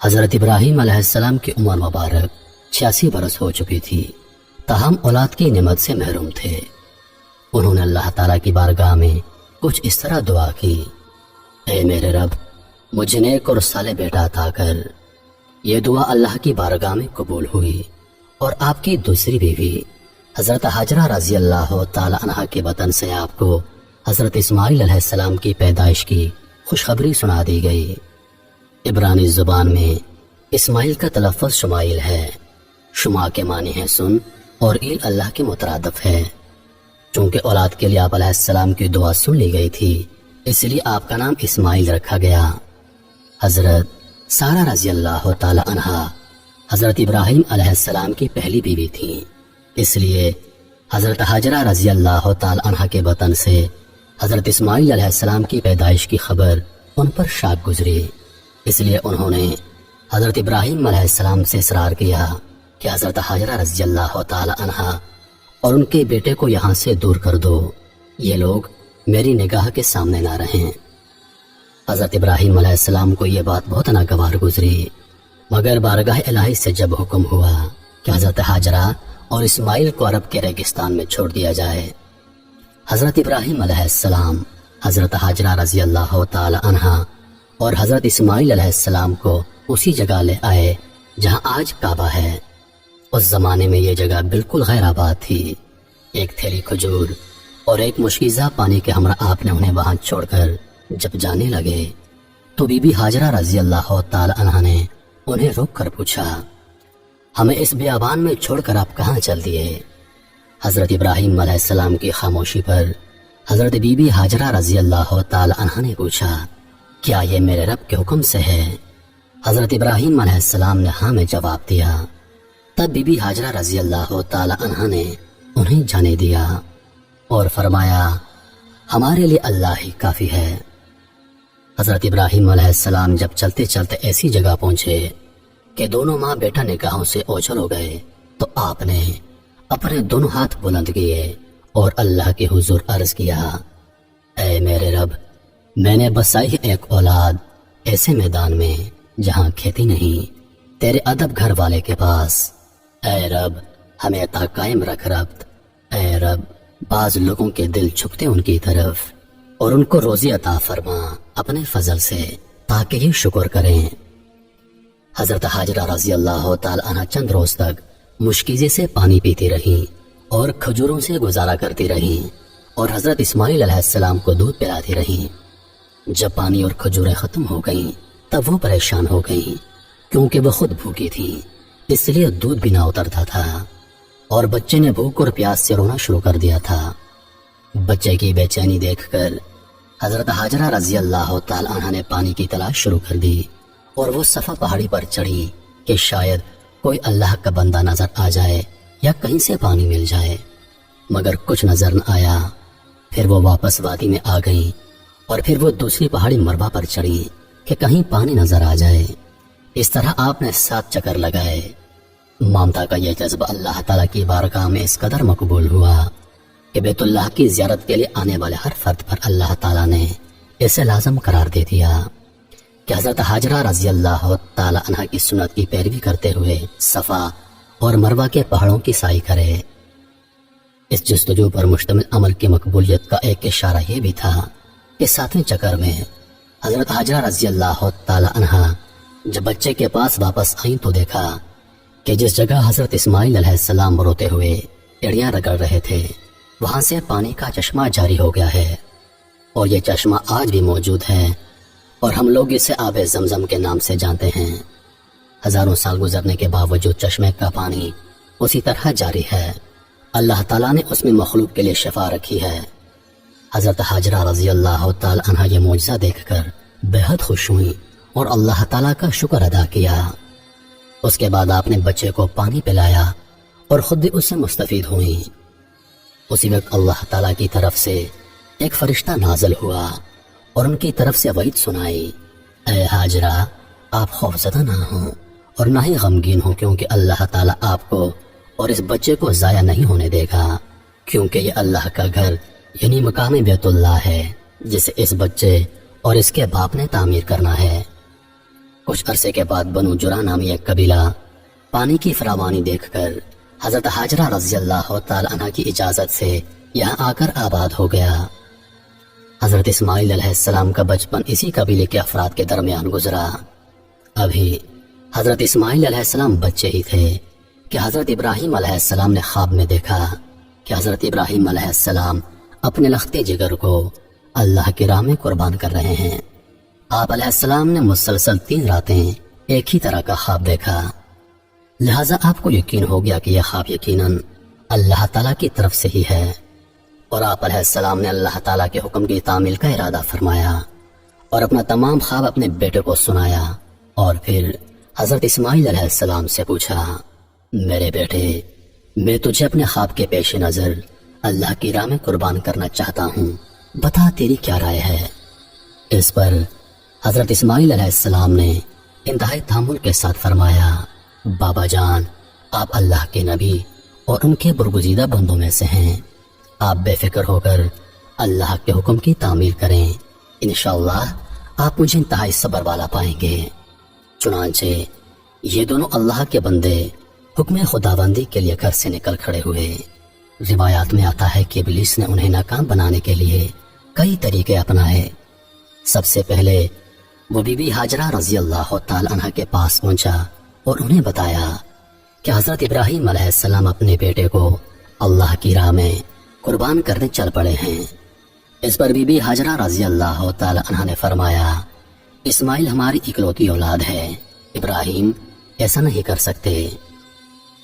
حضرت ابراہیم علیہ السلام کی عمر مبارک 86 برس ہو چکی تھی، تاہم اولاد کی نعمت سے محروم تھے۔ انہوں نے اللہ تعالیٰ کی بارگاہ میں کچھ اس طرح دعا کی: اے میرے رب، مجھے نیک اور صالح بیٹا عطا کر۔ یہ دعا اللہ کی بارگاہ میں قبول ہوئی اور آپ کی دوسری بیوی حضرت ہاجرہ رضی اللہ تعالی عنہا کے بطن سے آپ کو حضرت اسماعیل علیہ السلام کی پیدائش کی خوشخبری سنا دی گئی۔ عبرانی زبان میں اسماعیل کا تلفظ شمائل ہے۔ شما کے معنی ہے سن، اور ایل اللہ کے مترادف ہے۔ چونکہ اولاد کے لیے آپ علیہ السلام کی دعا سن لی گئی تھی، اس لیے آپ کا نام اسماعیل رکھا گیا۔ حضرت سارہ رضی اللہ تعالی عنہا حضرت ابراہیم علیہ السلام کی پہلی بیوی تھی، اس لیے حضرت ہاجرہ رضی اللہ تعالی عنہا کے بطن سے حضرت اسماعیل علیہ السلام کی پیدائش کی خبر ان پر شاک گزری۔ اس لیے انہوں نے حضرت ابراہیم علیہ السلام سے اصرار کیا کہ حضرت ہاجرہ رضی اللہ تعالی عنہا اور ان کے بیٹے کو یہاں سے دور کر دو، یہ لوگ میری نگاہ کے سامنے نہ رہیں۔ حضرت ابراہیم علیہ السلام کو یہ بات بہت ناگوار گزری، مگر بارگاہ الہی سے جب حکم ہوا کہ حضرت ہاجرہ اور اسماعیل کو عرب کے ریگستان میں چھوڑ دیا جائے، حضرت ابراہیم علیہ السلام حضرت ہاجرہ رضی اللہ تعالی عنہا اور حضرت اسماعیل علیہ السلام کو اسی جگہ لے آئے جہاں آج کعبہ ہے۔ اس زمانے میں یہ جگہ بالکل غیر آباد تھی۔ ایک تھیلی کھجور اور ایک مشکیزہ پانی کے ہمراہ آپ نے انہیں وہاں چھوڑ کر جب جانے لگے تو بی بی ہاجرہ رضی اللہ تعالی عنہا نے انہیں روک کر پوچھا: ہمیں اس بیابان میں چھوڑ کر آپ کہاں چل دیے؟ حضرت ابراہیم علیہ السلام کی خاموشی پر حضرت بی بی ہاجرہ رضی اللہ تعالی عنہا نے پوچھا: کیا یہ میرے رب کے حکم سے ہے؟ حضرت ابراہیم علیہ السلام نے ہاں میں جواب دیا۔ تب بی بی ہاجرہ رضی اللہ تعالی عنہا نے انہیں جانے دیا اور فرمایا: ہمارے لیے اللہ ہی کافی ہے۔ حضرت ابراہیم علیہ السلام جب چلتے چلتے ایسی جگہ پہنچے کہ دونوں ماں بیٹا نگاہوں سے اوجھل ہو گئے تو آپ نے اپنے دونوں ہاتھ بلند کیے اور اللہ کے حضور عرض کیا: اے میرے رب، میں نے بسائی ہے ایک اولاد ایسے میدان میں جہاں کھیتی نہیں، تیرے ادب گھر والے کے پاس۔ اے رب، ہمیں عطا قائم رکھ رب۔ اے رب، بعض لوگوں کے دل جھکتے ان کی طرف، اور ان کو روزی عطا فرما اپنے فضل سے تاکہ یہ شکر کریں۔ حضرت ہاجرہ رضی اللہ تعالی عنہ چند روز تک مشکیزے سے پانی پیتی رہیں اور کھجوروں سے گزارا کرتی رہیں، اور حضرت اسماعیل علیہ السلام کو دودھ پلاتی رہیں۔ جب پانی اور کھجوریں ختم ہو گئیں تب وہ پریشان ہو گئیں، کیونکہ وہ خود بھوکی تھی، اس لیے دودھ بھی نہ اترتا تھا، اور بچے نے بھوک اور پیاس سے رونا شروع کر دیا تھا۔ بچے کی بے چینی دیکھ کر حضرت ہاجرہ رضی اللہ تعالی عنہ نے پانی کی تلاش شروع کر دی، اور وہ صفا پہاڑی پر چڑھی کہ شاید کوئی اللہ کا بندہ نظر آ جائے یا کہیں سے پانی مل جائے، مگر کچھ نظر نہ آیا۔ پھر وہ واپس وادی میں آ گئیں، اور پھر وہ دوسری پہاڑی مربع پر چڑھی کہ کہیں پانی نظر آ جائے۔ اس طرح آپ نے 7 چکر لگائے۔ مامتا کا یہ جذبہ اللہ تعالیٰ کی بارگاہ میں اس قدر مقبول ہوا کہ بیت اللہ کی زیارت کے لیے آنے والے ہر فرد پر اللہ تعالیٰ نے اسے لازم قرار دے دیا کہ حضرت ہاجرہ رضی اللہ تعالی عنہ کی سنت کی پیروی کرتے ہوئے صفا اور مروہ کے پہاڑوں کی سائی کرے۔ اس جستجو پر مشتمل عمل کی مقبولیت کا ایک اشارہ یہ بھی تھا کہ 7ویں چکر میں حضرت ہاجرہ رضی اللہ تعالی عنہ جب بچے کے پاس واپس آئیں تو دیکھا کہ جس جگہ حضرت اسماعیل علیہ السلام روتے ہوئے ایڑیاں رگڑ رہے تھے وہاں سے پانی کا چشمہ جاری ہو گیا ہے، اور یہ چشمہ آج بھی موجود ہے، اور ہم لوگ اسے آب زمزم کے نام سے جانتے ہیں۔ ہزاروں سال گزرنے کے باوجود چشمے کا پانی اسی طرح جاری ہے۔ اللہ تعالیٰ نے اس میں مخلوق کے لیے شفا رکھی ہے۔ حضرت ہاجرہ رضی اللہ تعالی عنہ یہ معجزہ دیکھ کر بے حد خوش ہوئیں اور اللہ تعالیٰ کا شکر ادا کیا۔ اس کے بعد آپ نے بچے کو پانی پلایا اور خود بھی اس سے مستفید ہوئیں۔ اسی وقت اللہ تعالیٰ کی طرف سے ایک فرشتہ نازل ہوا اور ان کی طرف سے وعید سنائی: اے ہاجرہ، آپ خوفزدہ نہ ہوں اور نہ ہی غمگین ہوں، کیونکہ اللہ تعالیٰ آپ کو اور اس بچے کو ضائع نہیں ہونے دے گا، کیونکہ یہ اللہ کا گھر یعنی مقام بیت اللہ ہے جسے اس بچے اور اس کے باپ نے تعمیر کرنا ہے۔ کچھ عرصے کے بعد بنو جرا نامی ایک قبیلہ پانی کی فراوانی دیکھ کر حضرت ہاجرہ رضی اللہ تعالی عنہ کی اجازت سے یہاں آ کر آباد ہو گیا۔ حضرت اسماعیل علیہ السلام کا بچپن اسی قبیلے کے افراد کے درمیان گزرا۔ ابھی حضرت اسماعیل علیہ السلام بچے ہی تھے کہ حضرت ابراہیم علیہ السلام نے خواب میں دیکھا کہ حضرت ابراہیم علیہ السلام اپنے لختے جگر کو اللہ کی راہ میں قربان کر رہے ہیں۔ آپ علیہ السلام نے مسلسل 3 راتیں ایک ہی طرح کا خواب دیکھا، لہذا آپ کو یقین ہو گیا کہ یہ خواب یقیناً اللہ تعالیٰ کی طرف سے ہی ہے، اور آپ علیہ السلام نے اللہ تعالیٰ کے حکم کی تعمیل کا ارادہ فرمایا اور اپنا تمام خواب اپنے بیٹے کو سنایا، اور پھر حضرت اسماعیل علیہ السلام سے پوچھا، میرے بیٹے، میں تجھے اپنے خواب کے پیش نظر اللہ کی راہ میں قربان کرنا چاہتا ہوں، بتا تیری کیا رائے ہے؟ اس پر حضرت اسماعیل علیہ السلام نے انتہائی تحمل کے ساتھ فرمایا، بابا جان، آپ اللہ کے نبی اور ان کے برگزیدہ بندوں میں سے ہیں، آپ بے فکر ہو کر اللہ کے حکم کی تعمیل کریں، انشاءاللہ آپ مجھے انتہائی صبر والا پائیں گے۔ چنانچہ یہ دونوں اللہ کے بندے حکم خداوندی کے لیے گھر سے نکل کھڑے ہوئے۔ روایات میں آتا ہے کہ ابلیس نے انہیں ناکام بنانے کے لیے کئی طریقے اپنائے۔ سب سے پہلے وہ بی بی ہاجرہ رضی اللہ تعالی عنہ کے پاس پہنچا اور انہیں بتایا کہ حضرت ابراہیم علیہ السلام اپنے بیٹے کو اللہ کی راہ میں قربان کرنے چل پڑے ہیں۔ اس پر بی بی ہاجرہ رضی اللہ تعالی عنہ نے فرمایا، اسماعیل ہماری اکلوتی اولاد ہے، ابراہیم ایسا نہیں کر سکتے۔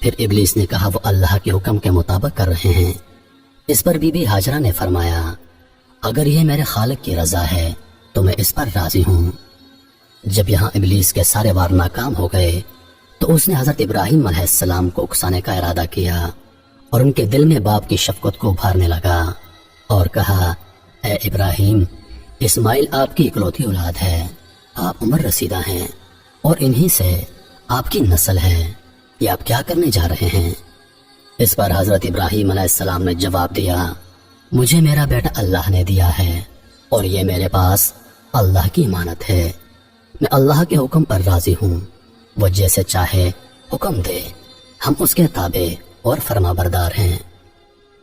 پھر ابلیس نے کہا، وہ اللہ کے حکم کے مطابق کر رہے ہیں۔ اس پر بی بی ہاجرہ نے فرمایا، اگر یہ میرے خالق کی رضا ہے تو میں اس پر راضی ہوں۔ جب یہاں ابلیس کے سارے وار ناکام ہو گئے تو اس نے حضرت ابراہیم علیہ السلام کو اکسانے کا ارادہ کیا اور ان کے دل میں باپ کی شفقت کو ابھارنے لگا اور کہا، اے ابراہیم، اسماعیل آپ کی اکلوتی اولاد ہے، آپ عمر رسیدہ ہیں اور انہی سے آپ کی نسل ہے، یہ آپ کیا کرنے جا رہے ہیں؟ اس پر حضرت ابراہیم علیہ السلام نے جواب دیا، مجھے میرا بیٹا اللہ نے دیا ہے اور یہ میرے پاس اللہ کی امانت ہے، میں اللہ کے حکم پر راضی ہوں، وہ جیسے چاہے حکم دے، ہم اس کے تابع اور فرما بردار ہیں۔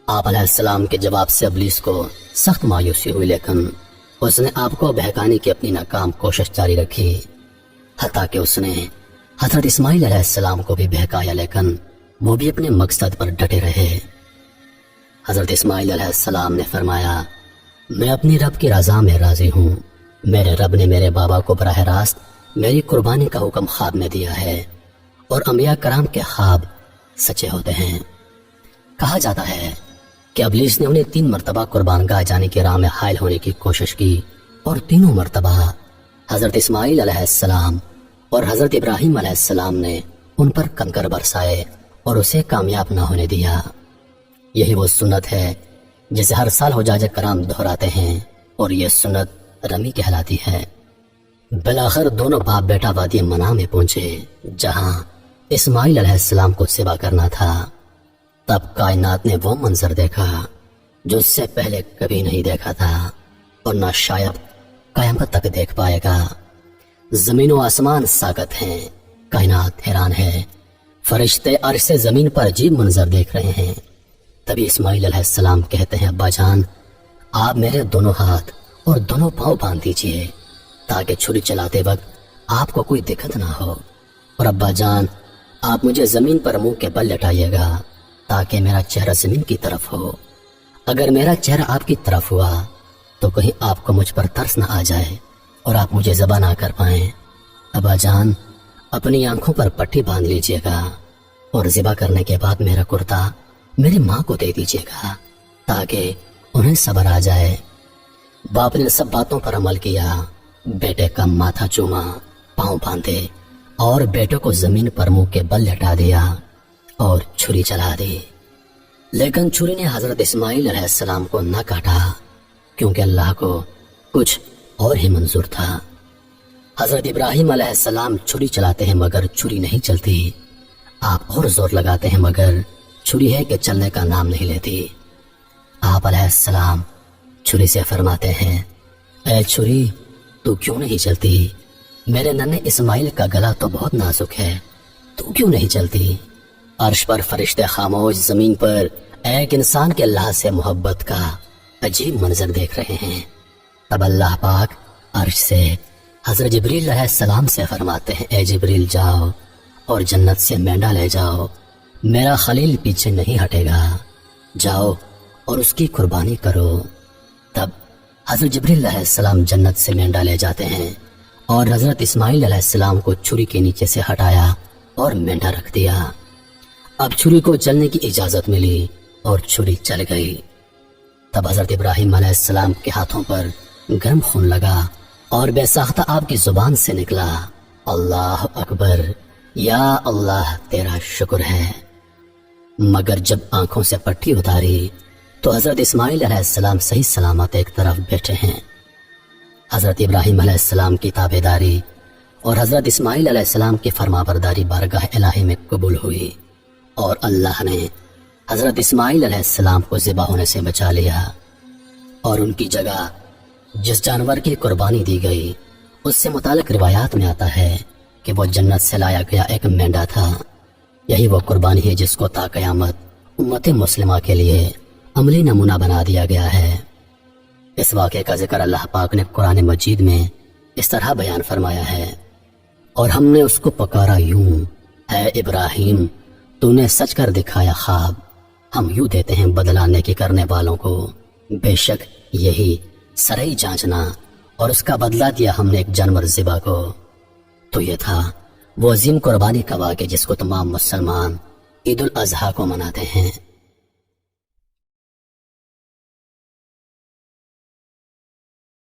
آپ علیہ السلام کے جواب سے ابلیس کو سخت مایوسی ہوئی، لیکن اس نے آپ کو بہکانے کی اپنی ناکام کوشش جاری رکھی، حتیٰ کہ اس نے حضرت اسماعیل علیہ السلام کو بھی بہکایا، لیکن وہ بھی اپنے مقصد پر ڈٹے رہے۔ حضرت اسماعیل علیہ السلام نے فرمایا، میں اپنی رب کی رضا میں راضی ہوں، میرے رب نے میرے بابا کو براہ راست میری قربانی کا حکم خواب میں دیا ہے، اور انبیاء کرام کے خواب سچے ہوتے ہیں۔ کہا جاتا ہے کہ ابلیس نے انہیں 3 مرتبہ قربان گاہ جانے کی راہ میں حائل ہونے کی کوشش کی، اور تینوں مرتبہ حضرت اسماعیل علیہ السلام اور حضرت ابراہیم علیہ السلام نے ان پر کنکر برسائے اور اسے کامیاب نہ ہونے دیا۔ یہی وہ سنت ہے جسے ہر سال حجاج کرام دہراتے ہیں، اور یہ سنت رمی کہلاتی ہے۔ بلاخر دونوں باپ بیٹا وادی منا میں پہنچے، جہاں اسماعیل علیہ السلام کو ذبح کرنا تھا۔ تب کائنات نے وہ منظر دیکھا جو اس سے پہلے کبھی نہیں دیکھا تھا اور نہ شاید قیامت تک دیکھ پائے گا۔ زمین و آسمان ساکت ہیں، کائنات حیران ہے، فرشتے عرش سے زمین پر عجیب منظر دیکھ رہے ہیں۔ تبھی اسماعیل علیہ السلام کہتے ہیں، ابا جان، آپ میرے دونوں ہاتھ اور دونوں پاؤں باندھ دیجئے تاکہ چھری چلاتے وقت آپ کو کوئی دقت نہ ہو، اور ابا جان، آپ مجھے زمین پر منہ کے بل لٹائیے گا تاکہ میرا چہرہ زمین کی طرف ہو۔ اگر میرا چہرہ آپ کی طرف ہوا تو کہیں آپ کو مجھ پر ترس نہ آ جائے اور آپ مجھے ذبح نہ کر پائیں۔ ابا جان، اپنی آنکھوں پر پٹی باندھ لیجئے گا اور ذبح کرنے کے بعد میرا کرتا میری ماں کو دے دیجئے گا تاکہ انہیں صبر آ جائے۔ باپ نے سب باتوں پر عمل کیا، بیٹے کا ماتھا چوما، پاؤں باندھے اور بیٹے کو زمین پر منہ کے بل لٹا دیا اور چھری چلا دی۔ لیکن چھری نے حضرت اسماعیل علیہ السلام کو نہ کاٹا، کیونکہ اللہ کو کچھ اور ہی منظور تھا۔ حضرت ابراہیم علیہ السلام چھری چلاتے ہیں مگر چھری نہیں چلتی، آپ اور زور لگاتے ہیں مگر چھری ہے کہ چلنے کا نام نہیں لیتی۔ آپ علیہ السلام چھری سے فرماتے ہیں، اے چھری، تو کیوں نہیں چلتی؟ میرے ننھے اسماعیل کا گلا تو بہت نازک ہے، تو کیوں نہیں چلتی؟ عرش پر فرشتے خاموش، زمین پر ایک انسان کے اللہ سے محبت کا عجیب منظر دیکھ رہے ہیں۔ تب اللہ پاک عرش سے حضرت جبریل علیہ السلام سے فرماتے ہیں، اے جبریل جاؤ اور جنت سے مینڈا لے جاؤ، میرا خلیل پیچھے نہیں ہٹے گا، جاؤ اور اس کی قربانی کرو۔ تب حضرت جبریل علیہ السلام جنت سے مینڈا لے جاتے ہیں اور حضرت اسماعیل علیہ السلام کو چھری کے نیچے سے ہٹایا اور مینڈا رکھ دیا۔ اب چھری کو چلنے کی اجازت ملی اور چھری چل گئی۔ تب حضرت ابراہیم علیہ السلام کے ہاتھوں پر گرم خون لگا اور بے ساختہ آپ کی زبان سے نکلا، اللہ اکبر، یا اللہ تیرا شکر ہے۔ مگر جب آنکھوں سے پٹی اتاری تو حضرت اسماعیل علیہ السلام صحیح سلامت ایک طرف بیٹھے ہیں۔ حضرت ابراہیم علیہ السلام کی تابعداری اور حضرت اسماعیل علیہ السلام کی فرمانبرداری بارگاہ الہی میں قبول ہوئی اور اللہ نے حضرت اسماعیل علیہ السلام کو ذبح ہونے سے بچا لیا، اور ان کی جگہ جس جانور کی قربانی دی گئی اس سے متعلق روایات میں آتا ہے کہ وہ جنت سے لایا گیا ایک مینڈا تھا۔ یہی وہ قربانی ہے جس کو تا قیامت امت مسلمہ کے لیے عملی نمونہ بنا دیا گیا ہے۔ اس واقعے کا ذکر اللہ پاک نے قرآن مجید میں اس طرح بیان فرمایا ہے، اور ہم نے اس کو پکارا یوں، اے ابراہیم تو نے سچ کر دکھایا خواب، ہم یوں دیتے ہیں بدلہ نیکی کرنے والوں کو، بے شک یہی سرئی جانچنا، اور اس کا بدلہ دیا ہم نے ایک جانور ذبح کو۔ تو یہ تھا وہ عظیم قربانی کا واقعہ جس کو تمام مسلمان عید الاضحیٰ کو مناتے ہیں۔